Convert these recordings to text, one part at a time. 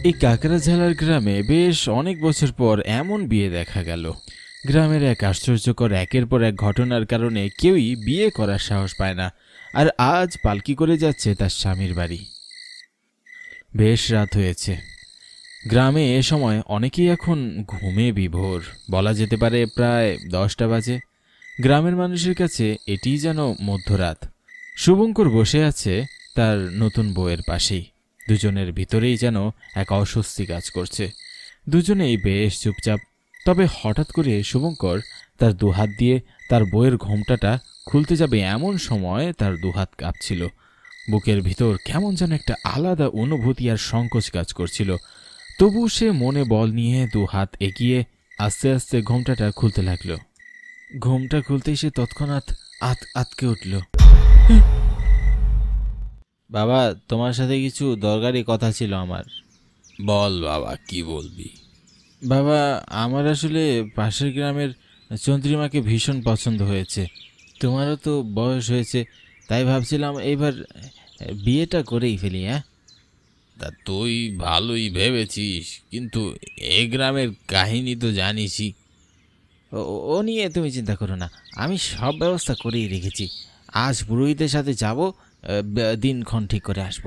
এই কাকড়াঝালার গ্রামে বেশ অনেক বছর পর এমন বিয়ে দেখা গেল। গ্রামের এক আশ্চর্যকর একের পর এক ঘটনার কারণে কেউই বিয়ে করার সাহস পায় না। আর আজ পালকি করে যাচ্ছে তার স্বামীর বাড়ি। বেশ রাত হয়েছে। গ্রামে এ সময় অনেকেই এখন ঘুমে বিভোর, বলা যেতে পারে প্রায় 10টা বাজে। গ্রামের মানুষের কাছে এটিই যেন মধ্যরাত। শুভঙ্কর বসে আছে তার নতুন বউয়ের পাশেই। দুজনের ভিতরেই যেন এক অস্বস্তি কাজ করছে। দুজনেই বেশ চুপচাপ। তবে হঠাৎ করে শুভঙ্কর তার দুহাত দিয়ে তার বউয়ের ঘোমটাটা খুলতে যাবে এমন সময় তার দুহাত কাঁপছিল। বুকের ভিতর কেমন যেন একটা আলাদা অনুভূতি আর সংকোচ কাজ করছিল। তবু সে মনে বল নিয়ে দুহাত এগিয়ে আস্তে আস্তে ঘোমটাটা খুলতে লাগলো। ঘোমটা খুলতেই সে তৎক্ষণাৎ আতকে উঠল। বাবা, তোমার সাথে কিছু দরকারি কথা ছিল আমার। বল বাবা, কি বলবি? বাবা, আমার আসলে পাশের গ্রামের চন্দ্রিমাকে ভীষণ পছন্দ হয়েছে। তোমারও তো বয়স হয়েছে, তাই ভাবছিলাম এইবার বিয়েটা করেই ফেলি। হ্যাঁ, তা তুই ভালোই ভেবেছিস, কিন্তু এ গ্রামের কাহিনী তো জানিসই। ও নিয়ে তুমি চিন্তা করো না, আমি সব ব্যবস্থা করেই রেখেছি। আজ পুরোহিতের সাথে যাব, দিনক্ষণ ঠিক করে আসব।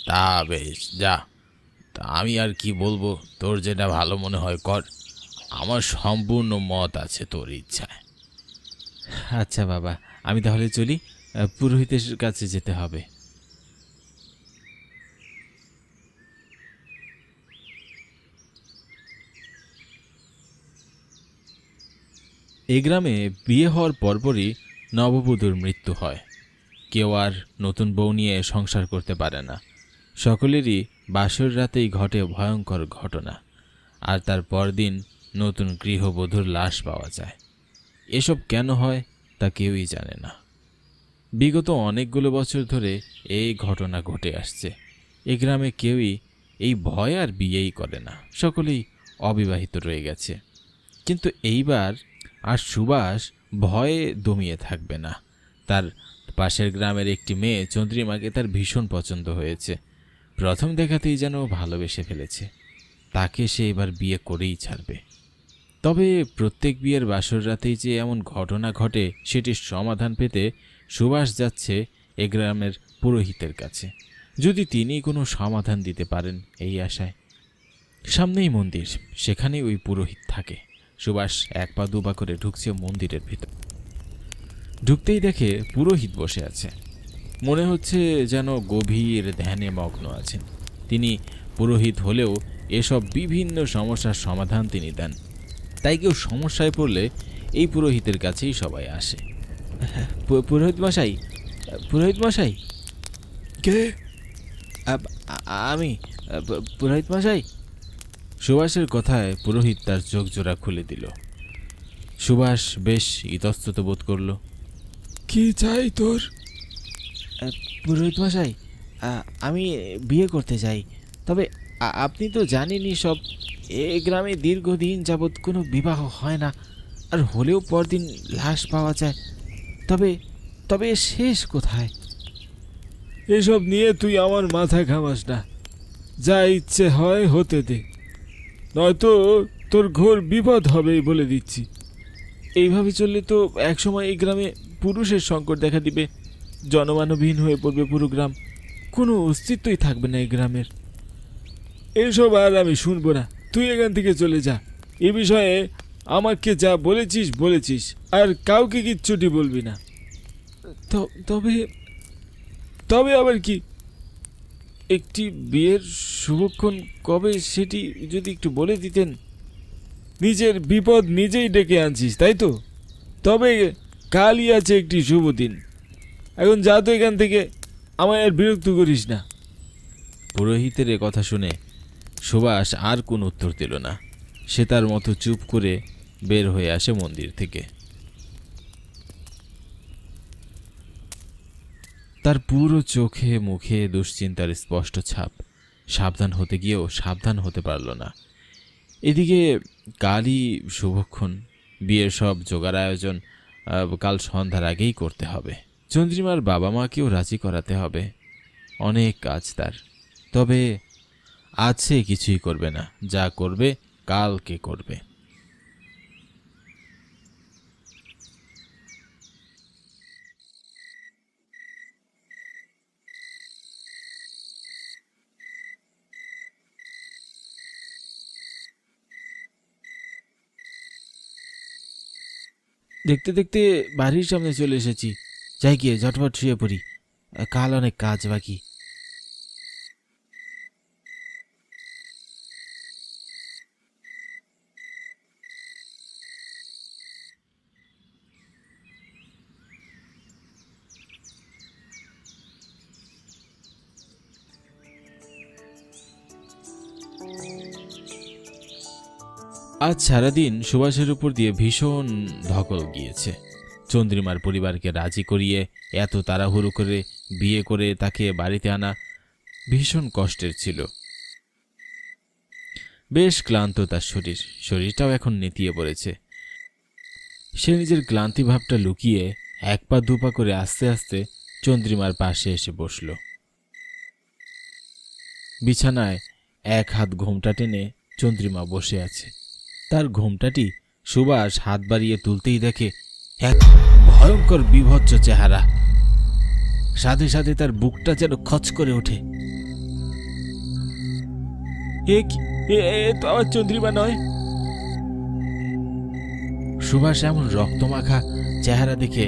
তা বেশ, যা। তা আমি আর কি বলবো, তোর যেটা ভালো মনে হয় কর। আমার সম্পূর্ণ মত আছে তোর ইচ্ছায়। আচ্ছা বাবা, আমি তাহলে চলি, পুরোহিতের কাছে যেতে হবে। এই গ্রামে বিয়ে হওয়ার পরপরই নববধূর মৃত্যু হয়। কেউ আর নতুন বউ নিয়ে সংসার করতে পারে না। সকলেরই বাসর রাতেই ঘটে ভয়ঙ্কর ঘটনা। আর তার পরদিন নতুন গৃহবধূর লাশ পাওয়া যায়। এসব কেন হয় তা কেউই জানে না। বিগত অনেকগুলো বছর ধরে এই ঘটনা ঘটে আসছে। এ গ্রামে কেউই এই ভয় আর বিয়েই করে না, সকলেই অবিবাহিত রয়ে গেছে। কিন্তু এইবার আর সুভাষ ভয়ে দমিয়ে থাকবে না। তার পাশের গ্রামের একটি মেয়ে চন্দ্রিমাকে তার ভীষণ পছন্দ হয়েছে। প্রথম দেখাতেই যেন ভালোবেসে ফেলেছে। তাকে সে এবার বিয়ে করেই ছাড়বে। তবে প্রত্যেক বিয়ের বাসর রাতেই যে এমন ঘটনা ঘটে, সেটির সমাধান পেতে সুভাষ যাচ্ছে এ গ্রামের পুরোহিতের কাছে। যদি তিনি কোনো সমাধান দিতে পারেন এই আশায়। সামনেই মন্দির, সেখানেই ওই পুরোহিত থাকে। সুভাষ এক পা দুপা করে ঢুকছে মন্দিরের ভিতর। ঢুকতেই দেখে পুরোহিত বসে আছে। মনে হচ্ছে যেন গভীর ধ্যানে মগ্ন আছেন তিনি। পুরোহিত হলেও এসব বিভিন্ন সমস্যার সমাধান তিনি দেন। তাই কেউ সমস্যায় পড়লে এই পুরোহিতের কাছেই সবাই আসে। পুরোহিত মশাই, পুরোহিত মশাই। কে? আমি, পুরোহিত মশাই। সুভাষের কথায় পুরোহিত তার চোখ জোড়া খুলে দিল। সুভাষ বেশ ইতস্তত বোধ করল। কি চাই তোর? পুরোহিত মশাই, আমি বিয়ে করতে চাই। তবে আপনি তো জানেনই সব, এ গ্রামে দীর্ঘদিন যাবৎ কোনো বিবাহ হয় না। আর হলেও পরদিন লাশ পাওয়া যায়। তবে তবে শেষ কোথায়? এসব নিয়ে তুই আমার মাথা ঘামাস না, যা ইচ্ছে হয় হতে দে, নয়তো তোর ঘোর বিপদ হবেই বলে দিচ্ছি। এইভাবে চললে তো একসময় এই গ্রামে পুরুষের সংকট দেখা দিবে। জনমানবহীন হয়ে পড়বে পুরো গ্রাম, কোনো অস্তিত্বই থাকবে না এই গ্রামের। এসব আর আমি শুনবো না, তুই এখান থেকে চলে যা। এ বিষয়ে আমাকে যা বলেছিস বলেছিস, আর কাউকে কিচ্ছুটি বলবি না। তবে তবে আবার কি? একটি বিয়ের শুভক্ষণ কবে সেটি যদি একটু বলে দিতেন। নিজের বিপদ নিজেই ডেকে আনছিস, তাই তো? তবে কালই আছে একটি শুভ দিন। এখন যা তো এখান থেকে, আমায় আর বিরক্ত করিস না। পুরোহিতের এ কথা শুনে সুভাষ আর কোন উত্তর দিল না। সে তার মতো চুপ করে বের হয়ে আসে মন্দির থেকে। তার পুরো চোখে মুখে দুশ্চিন্তার স্পষ্ট ছাপ। সাবধান হতে গিয়েও সাবধান হতে পারল না। এদিকে কালই শুভক্ষণ, বিয়ের সব জোগাড় আয়োজন কাল সন্ধ্যার আগেই করতে হবে। চন্দ্রিমার বাবা মাকেও রাজি করাতে হবে। অনেক কাজ তার। তবে আজ সে কিছুই করবে না, যা করবে কালকে করবে। দেখতে দেখতে বাড়ির সামনে চলে এসেছি। যাই গিয়ে ঝটপট শুয়ে পড়ি, কাল অনেক কাজ বাকি। আজ সারাদিন সুভাষের উপর দিয়ে ভীষণ ধকল গিয়েছে। চন্দ্রিমার পরিবারকে রাজি করিয়ে এত তাড়াহুড়ো করে বিয়ে করে তাকে বাড়িতে আনা ভীষণ কষ্টের ছিল। বেশ ক্লান্ত তার শরীরটাও এখন নেতিয়ে পড়েছে। সে নিজের ক্লান্তি ভাবটা লুকিয়ে এক পা দুপা করে আস্তে আস্তে চন্দ্রিমার পাশে এসে বসল। বিছানায় এক হাত ঘোমটা টেনে চন্দ্রিমা বসে আছে। তার ঘোমটাটি সুভাষ হাত বাড়িয়ে তুলতেই দেখে এক ভয়ঙ্কর বিভৎস চেহারা। সাথে সাথে তার বুকটা যেন খচ করে ওঠে। এ তো আমার চন্দ্রিমা নয়। সুভাষ এমন রক্তমাখা চেহারা দেখে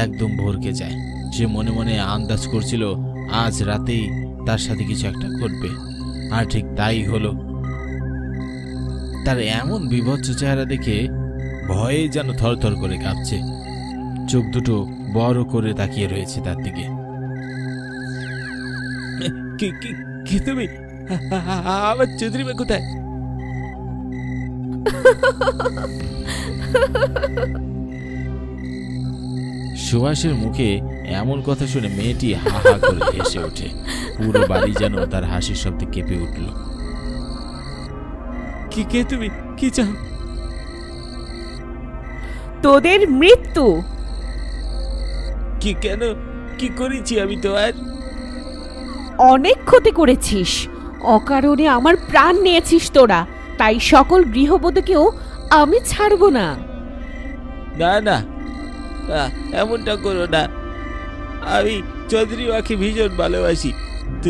একদম ভরকে যায়। সে মনে মনে আন্দাজ করছিল আজ রাতেই তার সাথে কিছু একটা ঘটবে, আর ঠিক তাই হলো। তার এমন বিভৎস চেহারা দেখে ভয়ে যেন থরথর করে কাঁপছে। চোখ দুটো বড় করে তাকিয়ে রয়েছে তার দিকে। কি তুমি? আমার চন্দ্রিমা কোথায়? সুভাষের মুখে এমন কথা শুনে মেয়েটি হা হা করে হেসে ওঠে। পুরো বাড়ি যেন তার হাসির শব্দে কেঁপে উঠল। কে তুমি? কি চাও? তোদের মৃত্যু। কি কেন? কি করেছি আমি তোমার? অনেক ক্ষতি করেছিস, অকারণে আমার প্রাণ নিয়েছিস তোরা, তাই সকল গৃহবধূকেও আমি ছাড়ব না। না না, এমনটা করো না। আমি চন্দ্রিমাকে ভীষণ ভালোবাসি।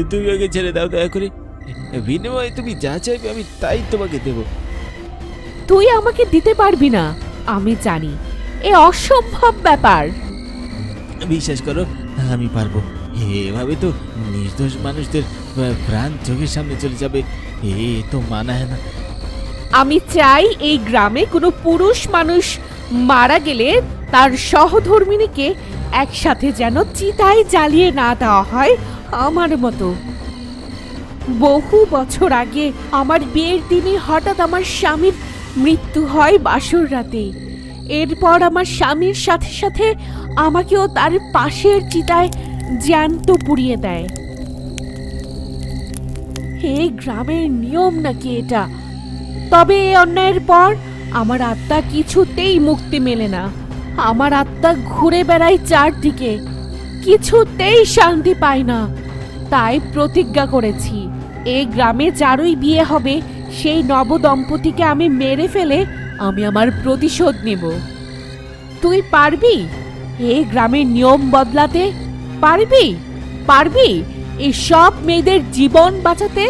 তুমি ওকে ছেড়ে দাও দয়া করে। বিনিময়ে তুমি যা চাইবে আমি তাই তোমাকে দেব। তুই আমাকে দিতে পারবি না, আমি জানি। এ অসম্ভব ব্যাপার। বিশ্বাস করো, আমি পারবো। এভাবে তো নির্দোষ মানুষদের প্রাণ চোখের সামনে চলে যাবে, এ তো মানায় না। আমি চাই এই গ্রামে কোনো পুরুষ মানুষ মারা গেলে তার সহধর্মিণীকে একসাথে যেন চিতায় জ্বালিয়ে না দেওয়া হয় আমার মতো। বহু বছর আগে আমার বিয়ের দিনে হঠাৎ আমার স্বামীর মৃত্যু হয় বাসর রাতে। এরপর আমার স্বামীর সাথে সাথে আমাকেও তার পাশের চিতায় জ্যান্ত পুড়িয়ে দেয়। এই গ্রামের নিয়ম নাকি এটা? তবে এই অন্যায়ের পর আমার আত্মা কিছুতেই মুক্তি মেলে না। আমার আত্মা ঘুরে বেড়ায় চারদিকে, কিছুতেই শান্তি পায় না। তাই প্রতিজ্ঞা করেছি, এই গ্রামে যারই বিয়ে হবে সেই নবদম্পতিকে আমি মেরে ফেলে আমি আমার প্রতিশোধ নেব। তুই পারবি এই গ্রামের নিয়ম বদলাতে? পারবি এই সব মেয়েদের জীবন বাঁচাতে?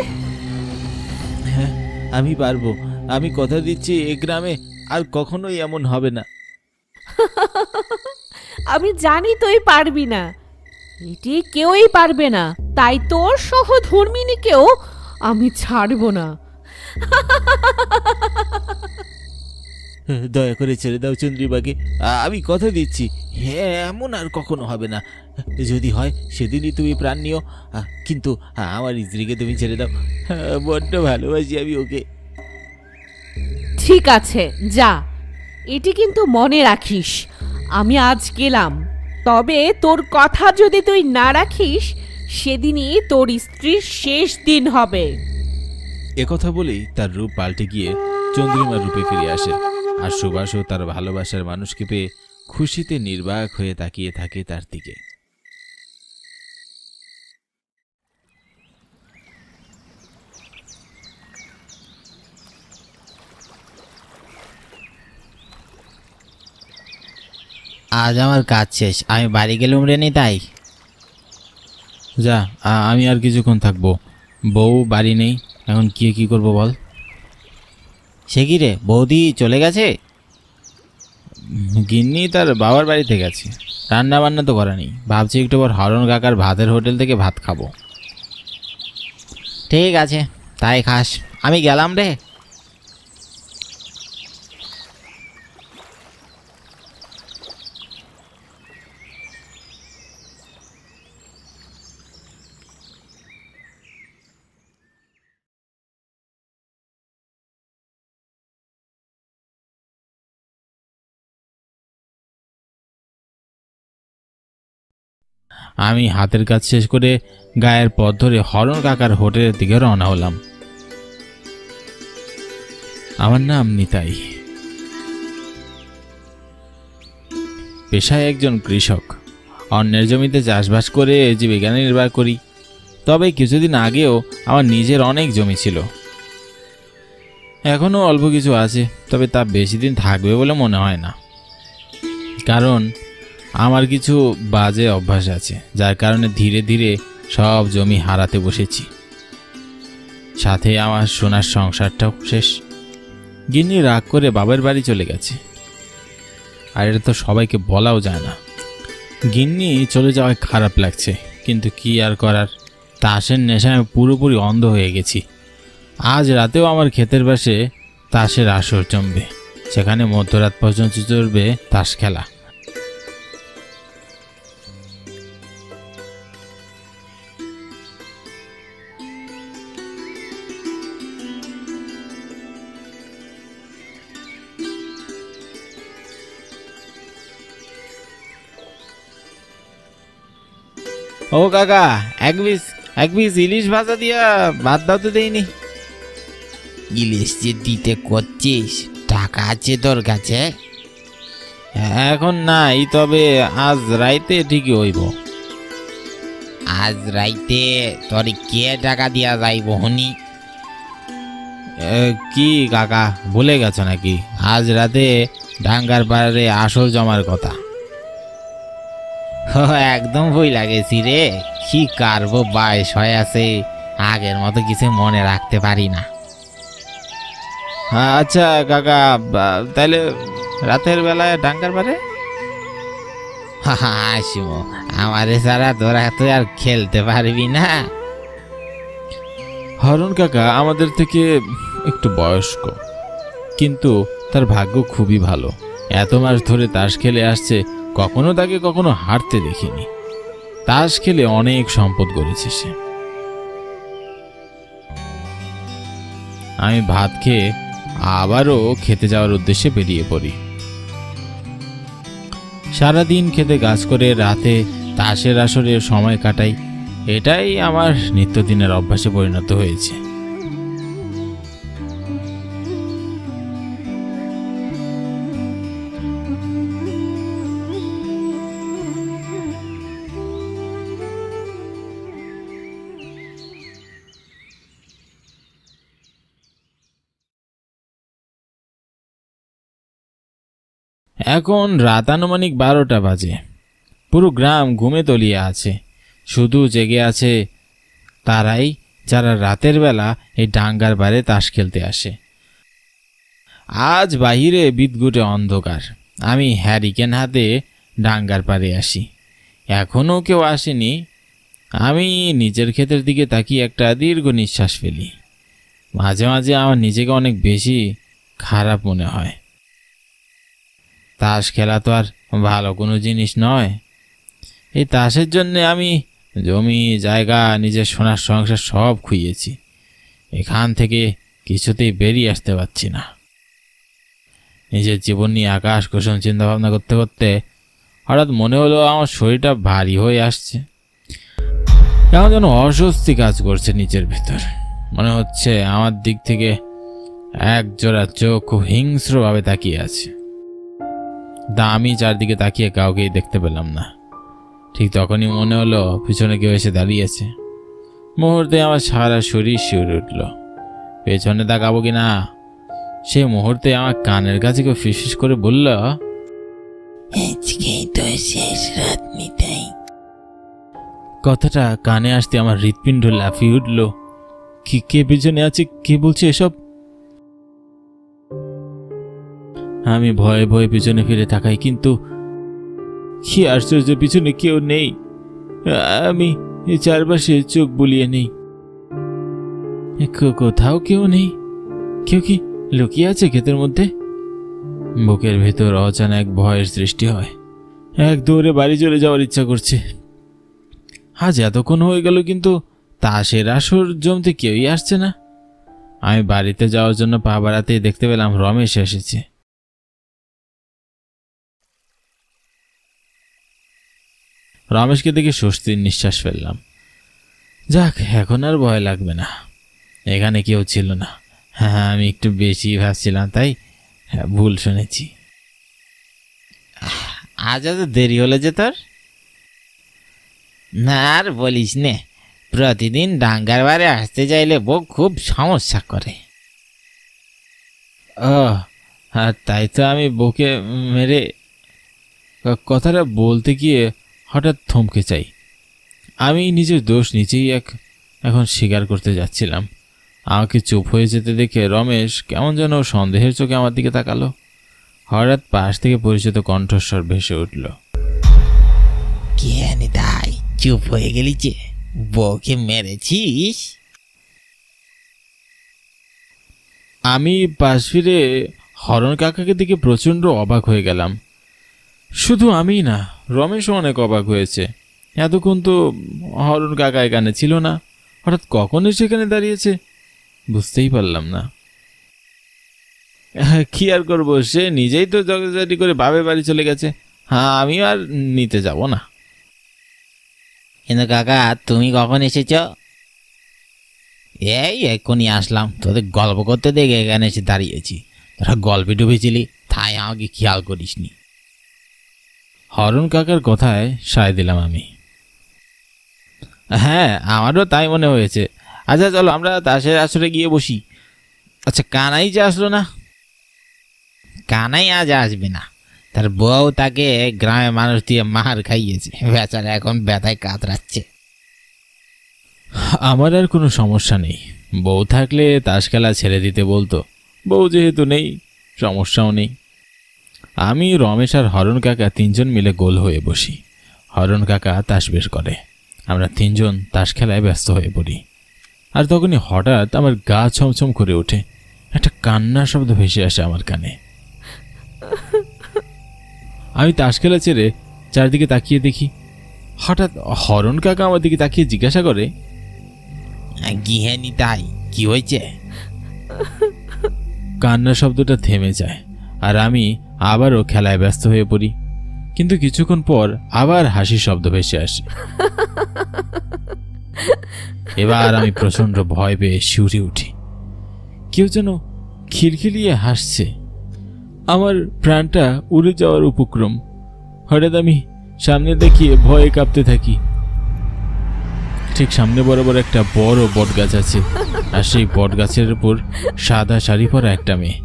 হ্যাঁ, আমি পারবো। আমি কথা দিচ্ছি এ গ্রামে আর কখনোই এমন হবে না। আমি জানি তুই পারবি না, এটি কেউই পারবে না। তাই তোর সহধর্মিণীকেও আমি ছাড়ব না। দয়া করে ছেড়ে দাও চন্দ্রিমাকে, আমি কথা দিচ্ছি। হ্যাঁ, এমন আর কখনো হবে না। যদি হয় সেদিনই তুমি প্রাণ নিও, কিন্তু আমার স্ত্রীকে তুমি ছেড়ে দাও। বড্ড ভালোবাসি আমি ওকে। ঠিক আছে, যা। এটি কিন্তু মনে রাখিস, আমি আজ গেলাম। তবে তোর কথা যদি তুই না রাখিস, সেদিনই তোর স্ত্রীর শেষ দিন হবে। একথা বলেই তার রূপ পাল্টে গিয়ে চন্দ্রিমার রূপে ফিরে আসে। আর সুভাষও তার ভালোবাসার মানুষকে পেয়ে খুশিতে নির্বাক হয়ে তাকিয়ে থাকে তার দিকে। আজ আমার কাজ শেষ, আমি বাড়ি গেলুম রে নিতাই। যা, আমি আর কিছুক্ষণ থাকবো। বউ বাড়ি নেই, এখন কি করব বল। সে কি রে, বৌদি চলে গেছে? গিন্নি তার বাবার বাড়িতে গেছে, রান্না বান্না তো করা নেই। ভাবছি একটু পর হারন কাকার ভাতের হোটেল থেকে ভাত খাবো। ঠিক আছে, তাই খাস, আমি গেলাম রে। আমি হাতের কাজ শেষ করে গায়ের পথ ধরে হরণ কাকার হোটেলের দিকে রওনা হলাম। আমার নাম নিতাই, পেশায় একজন কৃষক। অন্যের জমিতে চাষবাস করে জীবিকা নির্বাহ করি। তবে কিছুদিন আগেও আমার নিজের অনেক জমি ছিল, এখনও অল্প কিছু আছে, তবে তা বেশি দিন থাকবে বলে মনে হয় না। কারণ আমার কিছু বাজে অভ্যাস আছে, যার কারণে ধীরে ধীরে সব জমি হারাতে বসেছি। সাথে আমার সোনার সংসারটাও শেষ। গিন্নি রাগ করে বাবার বাড়ি চলে গেছে, আর এটা তো সবাইকে বলাও যায় না। গিন্নি চলে যাওয়ায় খারাপ লাগছে, কিন্তু কি আর করার। তাসের নেশায় আমি পুরোপুরি অন্ধ হয়ে গেছি। আজ রাতেও আমার ক্ষেতের পাশে তাসের আসর জমবে, সেখানে মধ্যরাত পর্যন্ত চলবে তাস খেলা। ও কাকা, এক পিস ইলিশ ভাজা দিয়া ভাত দাও তো দেয়নি। ইলিশ যে দিতে করছিস, টাকা আছে তোর কাছে? এখন নাই, তবে আজ রাইতে ঠিকই হইব। আজ রাইতে তোর কে টাকা দিয়া যাইব হনি? কি কাকা, ভুলে গেছো নাকি? আজ রাতে ডাঙ্গার পাড়ে আসর জমার কথা। একদম ভয় লাগেছি রে, কি কারবো, বয়স হয়ে আছে, আগের মতো কিছু মনে রাখতে পারি না। আচ্ছা কাকা, তাহলে রাতের বেলায় ডাঙ্গার পাড়ে আসবো, আমারে ছাড়া তোরা তুই আর খেলতে পারবি না। হরণ কাকা আমাদের থেকে একটু বয়স্ক, কিন্তু তার ভাগ্য খুবই ভালো। এত মাস ধরে তাস খেলে আসছে, কখনো তাকে কখনো হারতে দেখিনি। তাস খেলে অনেক সম্পদ গড়েছে সে। আমি ভাত খেয়ে আবারও খেতে যাওয়ার উদ্দেশ্যে বেরিয়ে পড়ি। সারাদিন খেতে কাজ করে রাতে তাসের আসরে সময় কাটাই। এটাই আমার নিত্যদিনের অভ্যাসে পরিণত হয়েছে। এখন রাত আনুমানিক 12টা বাজে। পুরো গ্রাম ঘুমে তলিয়ে আছে, শুধু জেগে আছে তারাই যারা রাতের বেলা এই ডাঙ্গার বারে তাস খেলতে আসে। আজ বাহিরে বিদঘুটে অন্ধকার। আমি হ্যারিকেন হাতে ডাঙ্গার পাড়ে আসি, এখনও কেউ আসেনি। আমি নিজের ক্ষেতের দিকে তাকিয়ে একটা দীর্ঘ নিঃশ্বাস ফেলি। মাঝে মাঝে আমার নিজেকে অনেক বেশি খারাপ মনে হয়। তাস খেলা তো আর ভালো কোনো জিনিস নয়। এই তাসের জন্যে আমি জমি জায়গা, নিজের সোনার সংসার সব খুইয়েছি। এখান থেকে কিছুতেই বেরিয়ে আসতে পারছি না। নিজের জীবন নিয়ে আকাশ কুসুম চিন্তা ভাবনা করতে করতে হঠাৎ মনে হলো আমার শরীরটা ভারী হয়ে আসছে। কেমন যেন অস্বস্তি কাজ করছে নিচের ভেতর। মনে হচ্ছে আমার দিক থেকে এক জোড়া চোখ খুব হিংস্রভাবে তাকিয়ে আছে। আমি চারদিকে তাকিয়ে কাউকেই দেখতে পেলাম না। ঠিক তখনই মনে হলো পিছনে কেউ এসে দাঁড়িয়েছে। মুহূর্তে আমার সারা শরীর শিউরে উঠল। পেছনে তাকাবো কি না, সেই মুহূর্তে আমার কানের কাছে কেউ ফিসফিস করে বলল, শেষ রাত নিতাই। কথাটা কানে আসতে আমার হৃৎপিণ্ড লাফিয়ে উঠল। কে পিছনে আছে, কে বলছে এসব? আমি ভয়ে ভয়ে পিছনে ফিরে তাকাই, কিন্তু কি আশ্চর্য, পিছনে কেউ নেই। আমি চারপাশে চোখ বুলিয়ে নেই, কোথাও কেউ নেই। কেউ কি লুকিয়ে আছে ক্ষেতের মধ্যে? বুকের ভেতর অজানা এক ভয়ের সৃষ্টি হয়। এক দৌড়ে বাড়ি চলে যাওয়ার ইচ্ছা করছে। আজ এতক্ষণ হয়ে গেল, কিন্তু তাসের আসর জমতে কেউই আসছে না। আমি বাড়িতে যাওয়ার জন্য পা বাড়াতেই দেখতে পেলাম রমেশ এসেছে। রমেশকে দেখে স্বস্তির নিঃশ্বাস ফেললাম। যাক, এখন আর ভয় লাগবে না। এখানে কেউ ছিল না। হ্যাঁ, আমি একটু বেশি ভাবছিলাম, তাই ভুল শুনেছি। আজ এত দেরি হলো যে তোর? না আর বলিস নে, প্রতিদিন ডাঙ্গার বারে আসতে চাইলে বউ খুব সমস্যা করে। আর তাই তো আমি বউকে মেরে, কথাটা বলতে গিয়ে হঠাৎ থমকে চাই। আমি নিজের দোষ নিজেই এখন স্বীকার করতে যাচ্ছিলাম। আমাকে চুপ হয়ে যেতে দেখে রমেশ কেমন যেন সন্দেহের চোখে আমার দিকে তাকালো। হঠাৎ পাশ থেকে পরিচিত কণ্ঠস্বর ভেসে উঠল। কে নিতাই, চুপ হয়ে গেলি যে? বউকে মেরেছিস? আমি পাশ ফিরে হরণ কাকাকে দেখে প্রচণ্ড অবাক হয়ে গেলাম। শুধু আমি না, রমেশও অনেক অবাক হয়েছে। এতক্ষণ তো হরণ কাকা এখানে ছিল না, হঠাৎ কখন সেখানে দাঁড়িয়েছে বুঝতেই পারলাম না। কি আর করবো, সে নিজেই তো জগাজাটি করে বাপের বাড়ি চলে গেছে। হ্যাঁ, আমি আর নিতে যাব না। কিন্তু কাকা, তুমি কখন এসেছ? এই এক্ষুনি আসলাম, তোদের গল্প করতে দেখে এখানে এসে দাঁড়িয়েছি। তোরা গল্পে ডুবেছিলি, তাই আমাকে খেয়াল করিসনি। হরণ কাকার কথায় সায় দিলাম আমি। হ্যাঁ, আমারও তাই মনে হয়েছে। আচ্ছা চলো, আমরা তাসের আসরে গিয়ে বসি। আচ্ছা, কানাই যে আসলো না? কানাই আজ আসবে না, তার বউ তাকে গ্রামের মানুষ দিয়ে মার খাইয়েছে। বেচারা এখন ব্যথায় কাতরাচ্ছে। আমার আর কোনো সমস্যা নেই। বউ থাকলে তাস খেলা ছেড়ে দিতে বলতো। বউ যেহেতু নেই, সমস্যাও নেই। আমি, রমেশ আর হরণ কাকা তিনজন মিলে গোল হয়ে বসি। হরণ কাকা তাস বের করে। আমরা তিনজন তাস খেলায় ব্যস্ত হয়ে পড়ি। আর তখনই হঠাৎ আমার গা ছমছম করে ওঠে। একটা কান্নার শব্দ ভেসে আসে আমার কানে। আমি তাস খেলা ছেড়ে চারদিকে তাকিয়ে দেখি, হঠাৎ হরণ কাকা আমার দিকে তাকিয়ে জিজ্ঞাসা করে, গিয়ে নিতাই, কি হয়েছে? কান্নার শব্দটা থেমে যায় আর আমি আবারও খেলায় ব্যস্ত হয়ে পড়ি। কিন্তু কিছুক্ষণ পর আবার হাসির শব্দ ভেসে আসে। এবার আমি প্রচন্ড ভয় পেয়ে শিউরে উঠি। কেউ যেন খিলখিলিয়ে হাসছে। আমার প্রাণটা উড়ে যাওয়ার উপক্রম। হঠাৎ আমি সামনে দেখিয়ে ভয়ে কাঁপতে থাকি। ঠিক সামনে বরাবর একটা বড় বট গাছ আছে, আর সেই বট গাছের উপর সাদা শাড়ি পরা একটা মেয়ে।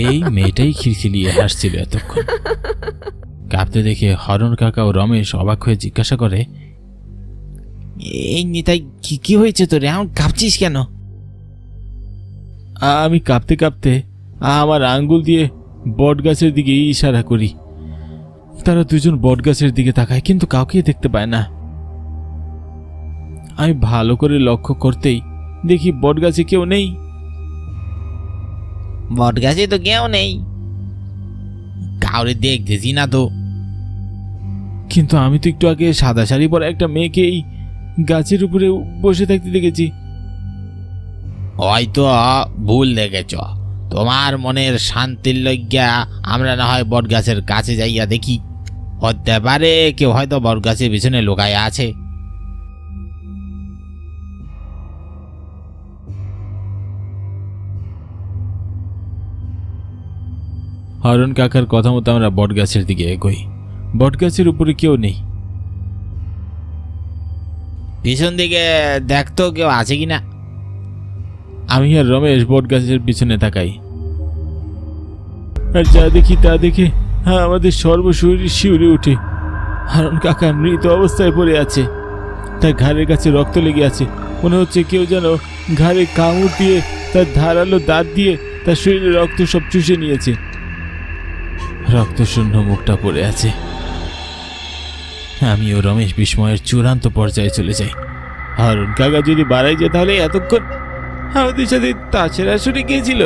এই মেয়েটাই খিলখিলিয়ে হাসছিল এতক্ষণ। কাঁপতে দেখে হরণ কাকা ও রমেশ অবাক হয়ে জিজ্ঞাসা করে, এই নিতাই, কি হয়েছে তোর? এমন কাঁপছিস কেন? আমি কাঁপতে কাঁপতে আমার আঙ্গুল দিয়ে বট গাছের দিকে ইশারা করি। তারা দুজন বট গাছের দিকে তাকায়, কিন্তু কাউকে দেখতে পায় না। আমি ভালো করে লক্ষ্য করতেই দেখি বট গাছে কেউ নেই। বট গাছে তো কেউ নেই, কাউরে দেখতেছি না তো। কিন্তু আমি তো একটু আগে সাদা শাড়ি পরা একটা মেয়েকে এই গাছের উপরে বসে থাকতে দেখেছি। হয়তো ভুল দেখেছ। তোমার মনের শান্তির লজ্ঞা আমরা না হয় বট গাছের কাছে যাইয়া দেখি। হতে পারে কেউ হয়তো বট গাছের পিছনে লুকায় আছে। হরণ কাকার কথা মতো আমরা বট গাছের দিকে এগোই। বট গাছের উপরে কেউ নেই। পিছন দিকে দেখতো কেউ আছে কিনা। আমি আর রমেশ বট গাছের পিছনে তাকাই, আর যা দেখি তা দেখে হ্যাঁ, আমাদের সর্বশরীর শিউরে উঠে। হারুন কাকা মৃত অবস্থায় পড়ে আছে, তার ঘাড়ের কাছে রক্ত লেগে আছে। মনে হচ্ছে কেউ যেন ঘাড়ে কামড় দিয়ে তার ধারালো দাঁত দিয়ে তার শরীরে রক্ত সব চুষে নিয়েছে। রক্তশূন্য মুখটা পড়ে আছে। আমি ও রমেশ বিস্ময়ের চূড়ান্ত পর্যায়ে চলে যাই। হারুন কাকা যদি বাড়াই যায় তাহলে এতক্ষণ আমাদের সাথে তাছের আসরে গিয়েছিল।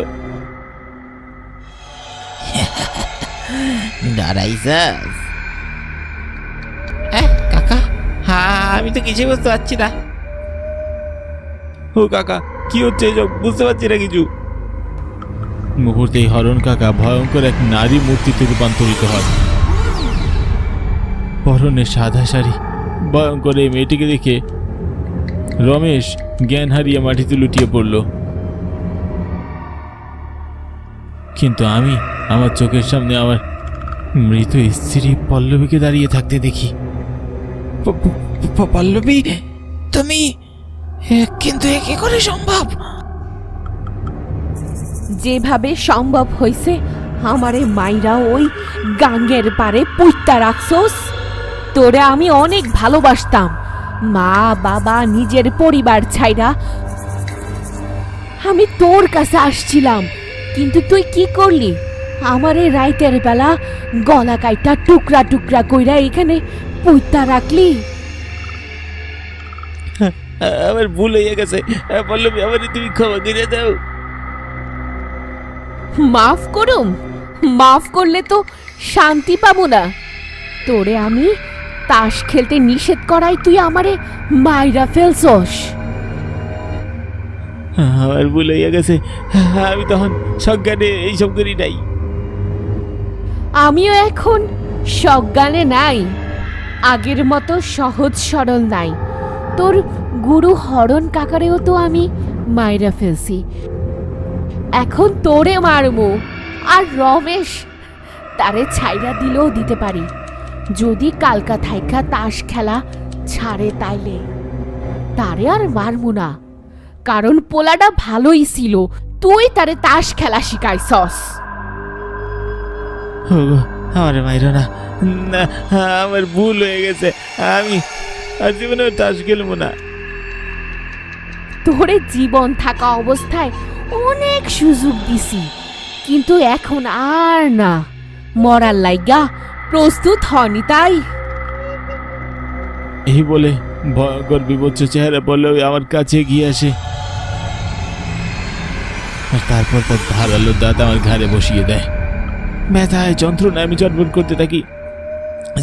ডরাইছাস? কাকা, হ্যাঁ, আমি তো কিছুই বুঝতে পারছি না। ও কাকা, কি হচ্ছে এসব? বুঝতে পারছি না কিছু। মুহূর্তেই হরণ কাকা ভয়ঙ্কর এক নারী মূর্তিতে রূপান্তরিত হয়। পরনে সাদা শাড়ি, ভয়ঙ্কর এই মেয়েটিকে দেখে রমেশ জ্ঞান হারিয়ে মাটিতে লুটিয়ে পড়ল। কিন্তু আমি আমার চোখের সামনে আমার মৃত স্ত্রী পল্লবীকে দাঁড়িয়ে থাকতে দেখি। পল্লবী, তুমি? কিন্তু এ কি করে সম্ভব? যেভাবে সম্ভব হইছে আমারে মাইরা ওই গাঙ্গের পারে পুইত্তা রাখছোস। তোরে আমি অনেক ভালোবাসতাম, মা বাবা নিজের পরিবার ছাইরা আমি তোর কাছে আসছিলাম, কিন্তু তুই কি করলি? আমারে রাইতের বেলা গলা কাইটা টুকরা টুকরা কইরা এখানে পুইত্তা রাখলি। আমার ভুল হয়ে গেছে পল্লবী, আমার তুমি ক্ষমা করে দাও। মাফ করুম? মাফ করলে তো শান্তি পাবো না। তোরে আমি তাস খেলতে নিষেধ করাই তুই আমারে মাইরা ফেলছস। আমার ভুল হয়ে গেছে, আমি তখন সজ্ঞানে এইসব করি নাই। আমিও এখন সজ্ঞানে নাই, আগের মতো সহজ সরল নাই। তোর গুরু হরণ কাকারেও তো আমি মাইরা ফেলছি, এখন তোরে মারমু। আর রমেশ তারে ছাইরা দিলেও দিতে পারি, যদি কালকা থাইকা তাস খেলা ছাড়ে তাইলে। তারে আর মারমু না, কারণ পোলাটা ভালোই ছিল, তুই তারে তাস খেলা শিখাইছস। আমার মাইরা না, আমার ভুল হয়ে গেছে, আমি আর জীবনে তাস খেলবো না। তোরে জীবন থাকা অবস্থায় অনেক সুযোগ দিছি, কিন্তু এখন আর না, মরার লাইগা প্রস্তুত হনি তাই। এই বলে ভয়ঙ্কর বিভৎস চেহারা পল্লবী আমার কাছে গিয়ে আসে, আর তারপর তার ধারালো দাঁত আমার ঘাড়ে বসিয়ে দেয়। ব্যথায় যন্ত্রণায় আমি চটপট করতে থাকি,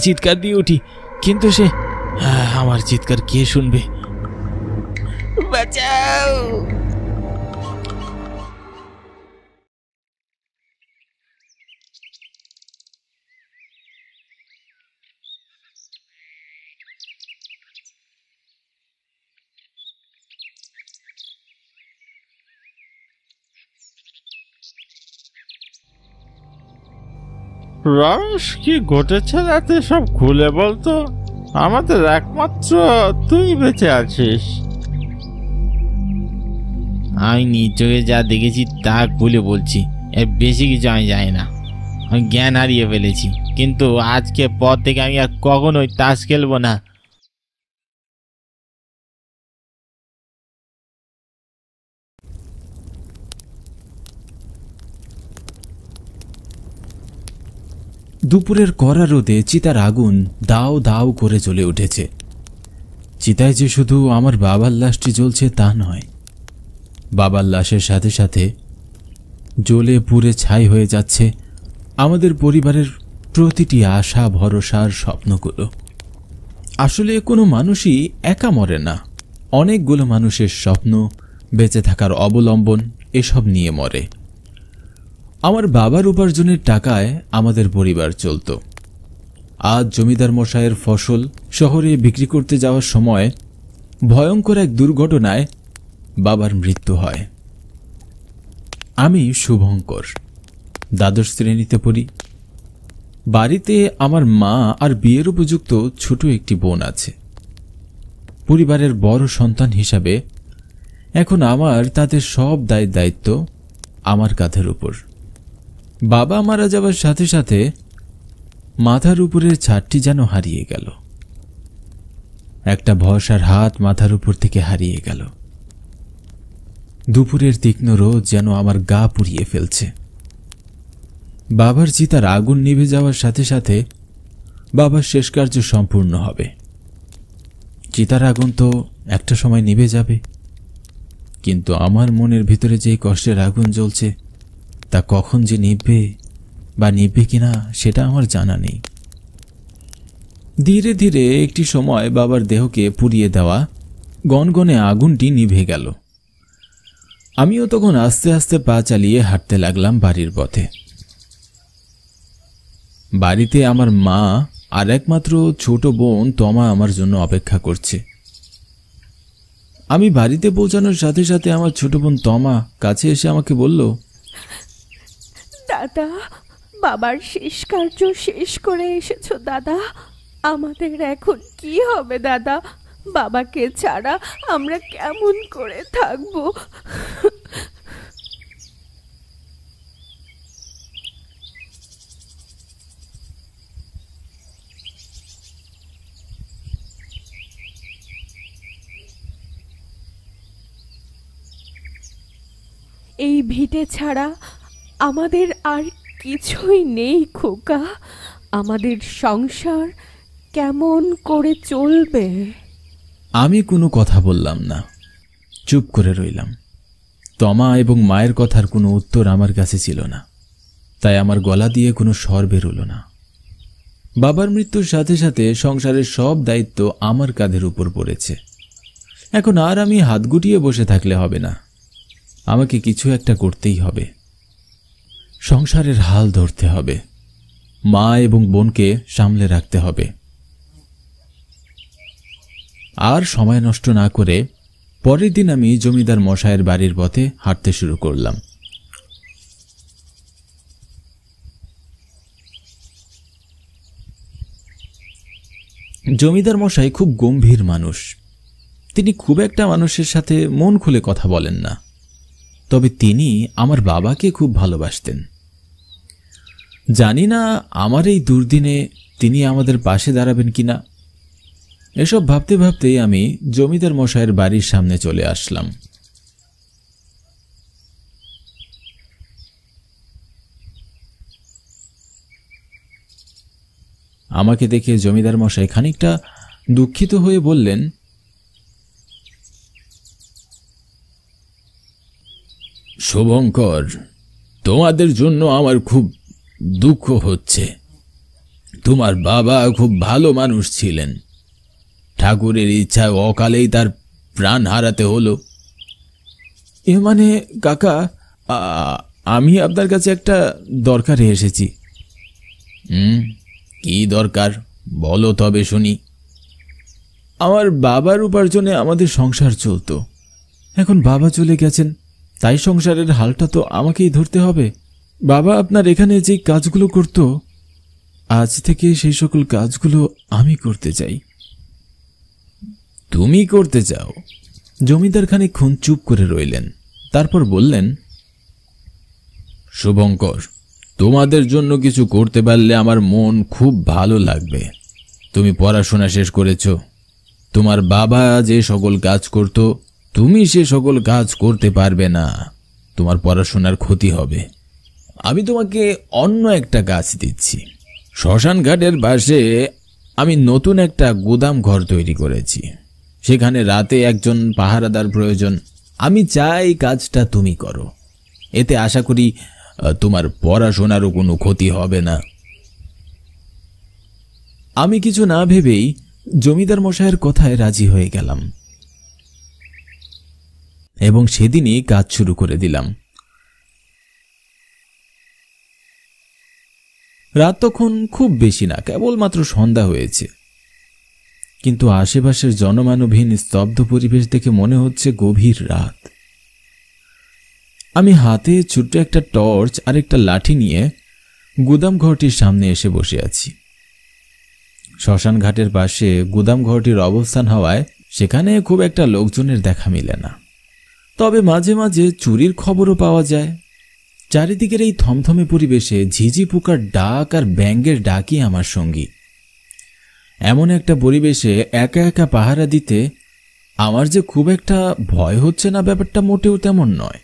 চিৎকার দিয়ে উঠি, কিন্তু সে আমার চিৎকার কে শুনবে? বাঁচাও! রমেশ, কি ঘটেছে রাতে সব খুলে বলতো, আমাদের একমাত্র তুই বেঁচে আছিস। আমি নিচে যা দেখেছি তা খুলে বলছি, এর বেশি কিছু আমি জানি না। আমি জ্ঞান হারিয়ে ফেলেছি, কিন্তু আজকে পর থেকে আমি আর কখনোই তাস খেলবো না। দুপুরের কড়া রোদে চিতার আগুন দাও দাও করে জ্বলে উঠেছে। চিতায় যে শুধু আমার বাবার লাশটি জ্বলছে তা নয়, বাবার লাশের সাথে সাথে জ্বলে পুড়ে ছাই হয়ে যাচ্ছে আমাদের পরিবারের প্রতিটি আশা ভরসার স্বপ্নগুলো। আসলে কোনো মানুষই একা মরে না, অনেকগুলো মানুষের স্বপ্ন, বেঁচে থাকার অবলম্বন এসব নিয়ে মরে। আমার বাবার উপার্জনের টাকায় আমাদের পরিবার চলত। আজ জমিদার মশাইয়ের ফসল শহরে বিক্রি করতে যাওয়ার সময় ভয়ঙ্কর এক দুর্ঘটনায় বাবার মৃত্যু হয়। আমি শুভঙ্কর, দ্বাদশ শ্রেণীতে পড়ি। বাড়িতে আমার মা আর বিয়ের উপযুক্ত ছোট একটি বোন আছে। পরিবারের বড় সন্তান হিসাবে এখন আমার তাদের সব দায়িত্ব আমার কাঁধের উপর। বাবা মারা যাওয়ার সাথে সাথে মাথার উপরের ছাদটি যেন হারিয়ে গেল। একটা ভরসার হাত মাথার উপর থেকে হারিয়ে গেল। দুপুরের তীক্ষ্ণ রোদ যেন আমার গা পুড়িয়ে ফেলছে। বাবার চিতার আগুন নিভে যাওয়ার সাথে সাথে বাবার শেষ কার্য সম্পূর্ণ হবে। চিতার আগুন তো একটা সময় নিভে যাবে, কিন্তু আমার মনের ভিতরে যে কষ্টের আগুন জ্বলছে তা কখন যে নিভবে বা নিভবে কিনা সেটা আমার জানা নেই। ধীরে ধীরে একটি সময় বাবার দেহকে পুড়িয়ে দেওয়া গনগনে আগুনটি নিভে গেল। আমিও তখন আস্তে আস্তে পা চালিয়ে হাঁটতে লাগলাম বাড়ির পথে। বাড়িতে আমার মা আর একমাত্র ছোট বোন তমা আমার জন্য অপেক্ষা করছে। আমি বাড়িতে পৌঁছানোর সাথে সাথে আমার ছোট বোন তমা কাছে এসে আমাকে বলল, দাদা, বাবার শেষ কার্য শেষ করে এসেছো দাদা। আমাদের এখন কি হবে দাদা? বাবাকে ছাড়া আমরা কেমন করে থাকবো? এই ভিটে ছাড়া আমাদের আর কিছুই নেই খোকা। আমাদের সংসার কেমন করে চলবে? আমি কোনো কথা বললাম না, চুপ করে রইলাম। তমা এবং মায়ের কথার কোনো উত্তর আমার কাছে ছিল না, তাই আমার গলা দিয়ে কোনো স্বর বেরোলো না। বাবার মৃত্যুর সাথে সাথে সংসারের সব দায়িত্ব আমার কাঁধের উপর পড়েছে। এখন আর আমি হাত গুটিয়ে বসে থাকলে হবে না, আমাকে কিছু একটা করতেই হবে। সংসারের হাল ধরতে হবে, মা এবং বোনকে সামলে রাখতে হবে। আর সময় নষ্ট না করে পরের দিন আমি জমিদার মশাইয়ের বাড়ির পথে হাঁটতে শুরু করলাম। জমিদার মশাই খুব গম্ভীর মানুষ। তিনি খুব একটা মানুষের সাথে মন খুলে কথা বলেন না, তবে তিনি আমার বাবাকে খুব ভালোবাসতেন। জানি না আমার এই দুর্দিনে তিনি আমাদের পাশে দাঁড়াবেন কিনা। এসব ভাবতে ভাবতেই আমি জমিদার মশাইয়ের বাড়ির সামনে চলে আসলাম। আমাকে দেখে জমিদার মশাই খানিকটা দুঃখিত হয়ে বললেন, শুভঙ্কর, তোমাদের জন্য আমার খুব দুঃখ হচ্ছে। তোমার বাবা খুব ভালো মানুষ ছিলেন, ঠাকুরের ইচ্ছায় অকালেই তার প্রাণ হারাতে হলো। এ মানে কাকা, আমি আপনার কাছে একটা দরকারে এসেছি। কি দরকার বলো তবে শুনি। আমার বাবার উপার্জনে আমাদের সংসার চলতো, এখন বাবা চলে গেছেন, তাই সংসারের হালটা তো আমাকেই ধরতে হবে। বাবা আপনার এখানে যে কাজগুলো করত, আজ থেকে সেই সকল কাজগুলো আমি করতে চাই। তুমি করতে চাও? জমিদার খানিকক্ষণ চুপ করে রইলেন, তারপর বললেন, শুভঙ্কর, তোমাদের জন্য কিছু করতে পারলে আমার মন খুব ভালো লাগবে। তুমি পড়াশোনা শেষ করেছ, তোমার বাবা যে সকল কাজ করত তুমি সে সকল কাজ করতে পারবে না, তোমার পড়াশোনার ক্ষতি হবে। আমি তোমাকে অন্য একটা কাজ দিচ্ছি। শ্মশান ঘাটের পাশে আমি নতুন একটা গুদাম ঘর তৈরি করেছি, সেখানে রাতে একজন পাহারাদার প্রয়োজন। আমি চাই কাজটা তুমি করো, এতে আশা করি তোমার পড়াশোনারও কোনো ক্ষতি হবে না। আমি কিছু না ভেবেই জমিদার মশাইয়ের কথায় রাজি হয়ে গেলাম এবং সেদিনই কাজ শুরু করে দিলাম। রাত তখন খুব বেশি না, কেবলমাত্র সন্ধ্যা হয়েছে, কিন্তু আশেপাশের জনমানবহীন স্তব্ধ পরিবেশ দেখে মনে হচ্ছে গভীর রাত। আমি হাতে ছোট্ট একটা টর্চ আর একটা লাঠি নিয়ে গুদাম ঘরটির সামনে এসে বসে আছি। শ্মশান ঘাটের পাশে গুদাম ঘরটির অবস্থান হওয়ায় সেখানে খুব একটা লোকজনের দেখা মিলে না, তবে মাঝে মাঝে চুরির খবরও পাওয়া যায়। চারিদিকের এই থমথমে পরিবেশে ঝিঝি পোকার ডাক আর ব্যাঙের ডাকই আমার সঙ্গী। এমন একটা পরিবেশে একা একা পাহারা দিতে আমার যে খুব একটা ভয় হচ্ছে না, ব্যাপারটা মোটেও তেমন নয়।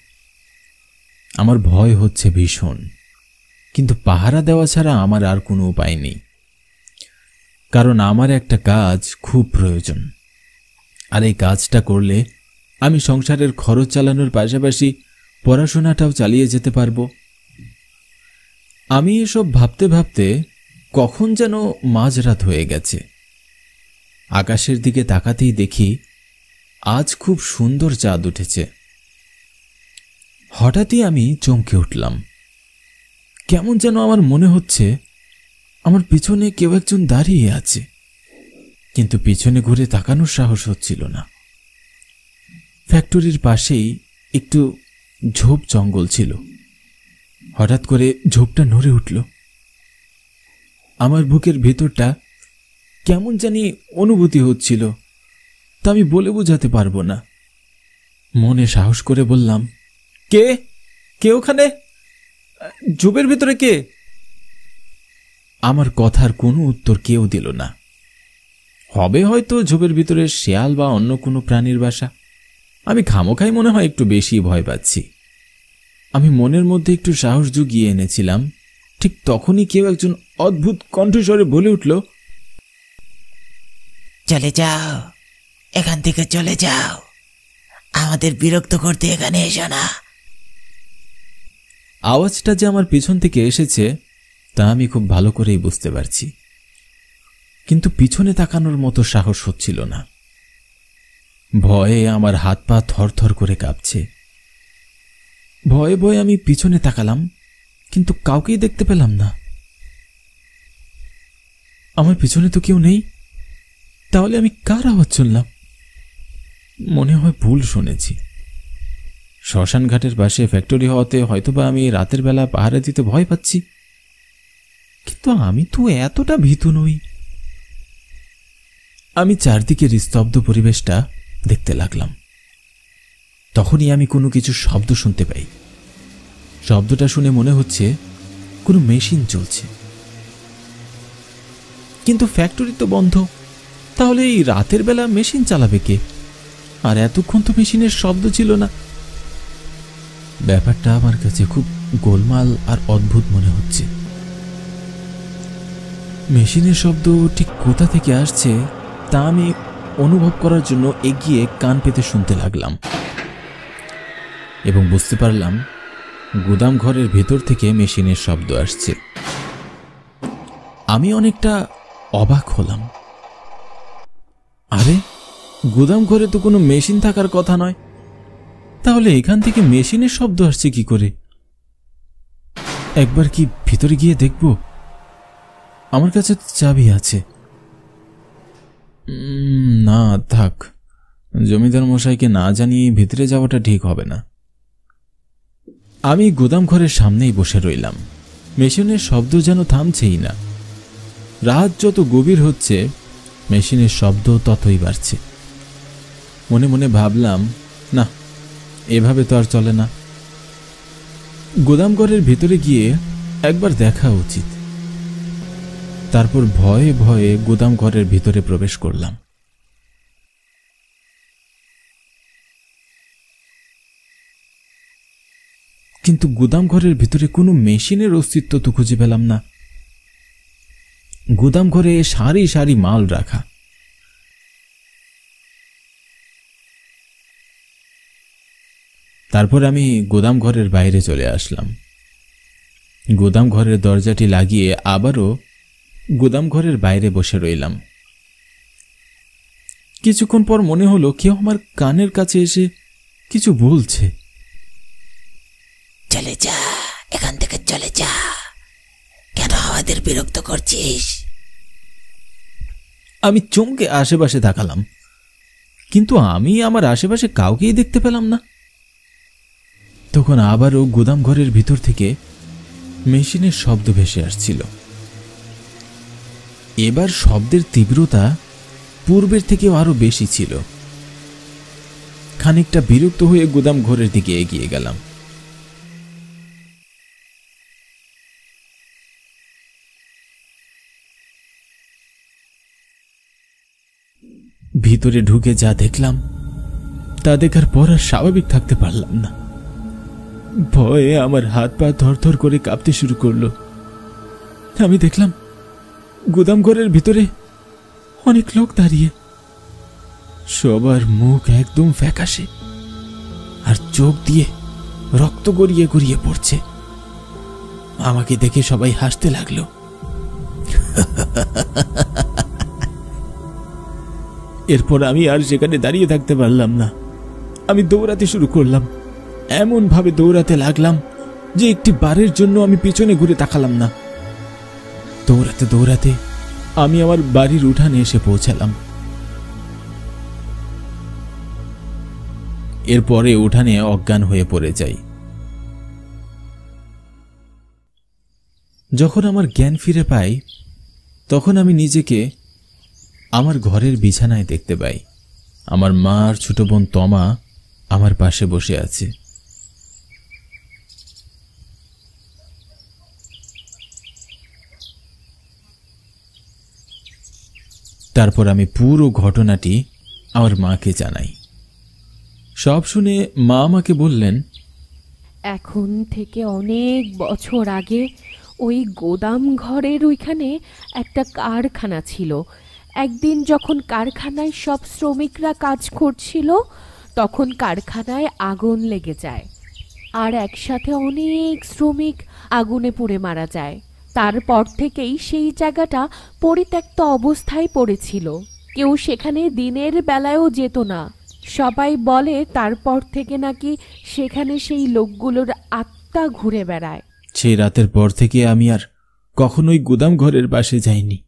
আমার ভয় হচ্ছে ভীষণ, কিন্তু পাহারা দেওয়া ছাড়া আমার আর কোনো উপায় নেই। কারণ আমার একটা কাজ খুব প্রয়োজন, আর এই কাজটা করলে আমি সংসারের খরচ চালানোর পাশাপাশি পড়াশোনাটাও চালিয়ে যেতে পারবো। আমি এসব ভাবতে ভাবতে কখন যেন মাঝরাত হয়ে গেছে। আকাশের দিকে তাকাতেই দেখি আজ খুব সুন্দর চাঁদ উঠেছে। হঠাৎই আমি চমকে উঠলাম। কেমন যেন আমার মনে হচ্ছে আমার পিছনে কেউ একজন দাঁড়িয়ে আছে, কিন্তু পিছনে ঘুরে তাকানোর সাহস হচ্ছিল না। ফ্যাক্টরির পাশেই একটু ঝোপ জঙ্গল ছিল। হঠাৎ করে ঝোপটা নড়ে উঠল। আমার বুকের ভেতরটা কেমন জানি অনুভূতি হচ্ছিল, তা আমি বলে বোঝাতে পারবো না। মনে সাহস করে বললাম, কে কে ওখানে? ঝোপের ভেতরে কে? আমার কথার কোনো উত্তর কেউ দিল না। হবে হয়তো ঝোপের ভিতরে শেয়াল বা অন্য কোনো প্রাণীর বাসা। আমি খামোখাই মনে হয় একটু বেশি ভয় পাচ্ছি। আমি মনের মধ্যে একটু সাহস জুগিয়ে এনেছিলাম। ঠিক তখনই কেউ একজন অদ্ভুত কণ্ঠস্বরে বলে উঠল, চলে যাও, এখান থেকে চলে যাও, আমাদের বিরক্ত করতে এখানে এসো না। আওয়াজটা যে আমার পিছন থেকে এসেছে তা আমি খুব ভালো করেই বুঝতে পারছি, কিন্তু পিছনে তাকানোর মতো সাহস হচ্ছিল না। ভয়ে আমার হাত পা থরথর করে কাঁপছে। ভয়ে ভয়ে আমি পিছনে তাকালাম, কিন্তু কাউকেই দেখতে পেলাম না। আমার পিছনে তো কেউ নেই, তাহলে আমি কার আওয়াজ শুনলাম? মনে হয় ভুল শুনেছি। শ্মশান ঘাটের পাশে ফ্যাক্টরি হওয়াতে হয়তোবা আমি রাতের বেলা পাহারা দিতে ভয় পাচ্ছি, কিন্তু আমি তো এতটা ভীতু নই। আমি চারদিকের স্তব্ধ পরিবেশটা দেখতে লাগলাম। তখনই আমি কোনো কিছু শব্দ শুনতে পাই। শব্দটা শুনে মনে হচ্ছে কোনো মেশিন চলছে, কিন্তু ফ্যাক্টরি তো বন্ধ। তাহলে এই রাতের বেলা মেশিন চালাবে কে? আর এতক্ষণ তো মেশিনের শব্দ ছিল না। ব্যাপারটা আমার কাছে খুব গোলমাল আর অদ্ভুত মনে হচ্ছে। মেশিনের শব্দ ঠিক কোথা থেকে আসছে তা আমি অনুভব করার জন্য এগিয়ে কান পেতে শুনতে লাগলাম, এবং বুঝতে পারলাম গুদাম ঘরের ভেতর থেকে মেশিনের শব্দ আসছে। আমি অনেকটা অবাক হলাম। আরে, গুদাম ঘরে তো কোনো মেশিন থাকার কথা নয়, তাহলে এখান থেকে মেশিনের শব্দ আসছে কি করে? একবার কি ভিতরে গিয়ে দেখব? আমার কাছে চাবি আছে। না থাক, জমিদার মশাইকে না জানিয়ে ভিতরে যাওয়াটা ঠিক হবে না। আমি গুদাম ঘরের সামনেই বসে রইলাম। মেশিনের শব্দ যেন থামছেই না। রাত যত গভীর হচ্ছে মেশিনের শব্দ ততই বাড়ছে। মনে মনে ভাবলাম, না, এভাবে তো আর চলে না। গুদাম ঘরের ভেতরে গিয়ে একবার দেখা উচিত। তারপর ভয়ে ভয়ে গুদাম ঘরের ভিতরে প্রবেশ করলাম। কিন্তু গুদাম ঘরের ভিতরে কোনো মেশিনের অস্তিত্ব তো খুঁজে পেলাম না। গুদাম ঘরে সারি সারি মাল রাখা। তারপর আমি গুদাম ঘরের বাইরে চলে আসলাম। গুদাম ঘরের দরজাটি লাগিয়ে আবারও গুদাম ঘরের বাইরে বসে রইলাম। কিছুক্ষণ পর মনে হলো কেউ আমার কানের কাছে এসে কিছু বলছে। চলে যা, এখান থেকে চলে যা, কেন আমাদের বিরক্ত করছিস? আমি চমকে আশেপাশে তাকালাম, কিন্তু আমি আমার আশেপাশে কাউকেই দেখতে পেলাম না। তখন আবারও গুদাম ঘরের ভিতর থেকে মেশিনের শব্দ ভেসে আসছিল। এবার শব্দের তীব্রতা পূর্বের থেকেও আরো বেশি ছিল। খানিকটা বিরক্ত হয়ে গুদাম ঘরের দিকে এগিয়ে গেলাম। ভিতরে ঢুকে যা দেখলাম তা দেখার পর আর স্বাভাবিক থাকতে পারলাম না। ভয়ে আমার হাত পা ধরধর করে কাঁপতে শুরু করলো। আমি দেখলাম গুদাম ঘরের ভিতরে অনেক লোক দাঁড়িয়ে, সবার মুখ একদম ফ্যাকাশে আর চোখ দিয়ে রক্ত গড়িয়ে গড়িয়ে পড়ছে। আমাকে দেখে সবাই হাসতে লাগলো। এরপর আমি আর সেখানে দাঁড়িয়ে থাকতে পারলাম না। আমি দৌড়াতে শুরু করলাম। এমন ভাবে দৌড়াতে লাগলাম যে একটি বারের জন্য আমি পিছনে ঘুরে তাকালাম না। দৌড়াতে দৌড়াতে আমি আমার বাড়ির উঠানে এসে পৌঁছালাম। এরপরে উঠানে অজ্ঞান হয়ে পড়ে যাই। যখন আমার জ্ঞান ফিরে পাই তখন আমি নিজেকে আমার ঘরের বিছানায় দেখতে পাই। আমার মা আর ছোট বোন তমা আমার পাশে বসে আছে। তারপর আমি পুরো ঘটনাটি আমার মাকে জানাই। সব শুনে মা আমাকে বললেন, এখন থেকে অনেক বছর আগে ওই গোদাম ঘরের ওইখানে একটা কারখানা ছিল। একদিন যখন কারখানায় সব শ্রমিকরা কাজ করছিল তখন কারখানায় আগুন লেগে যায়, আর একসাথে অনেক শ্রমিক আগুনে পুড়ে মারা যায়। তারপর থেকেই সেই জায়গাটা পরিত্যক্ত অবস্থায় পড়েছিল। কেউ সেখানে দিনের বেলায়ও যেত না। সবাই বলে তারপর থেকে নাকি সেখানে সেই লোকগুলোর আত্মা ঘুরে বেড়ায়। সেই রাতের পর থেকে আমি আর কখনোই গুদাম ঘরের পাশে যাইনি।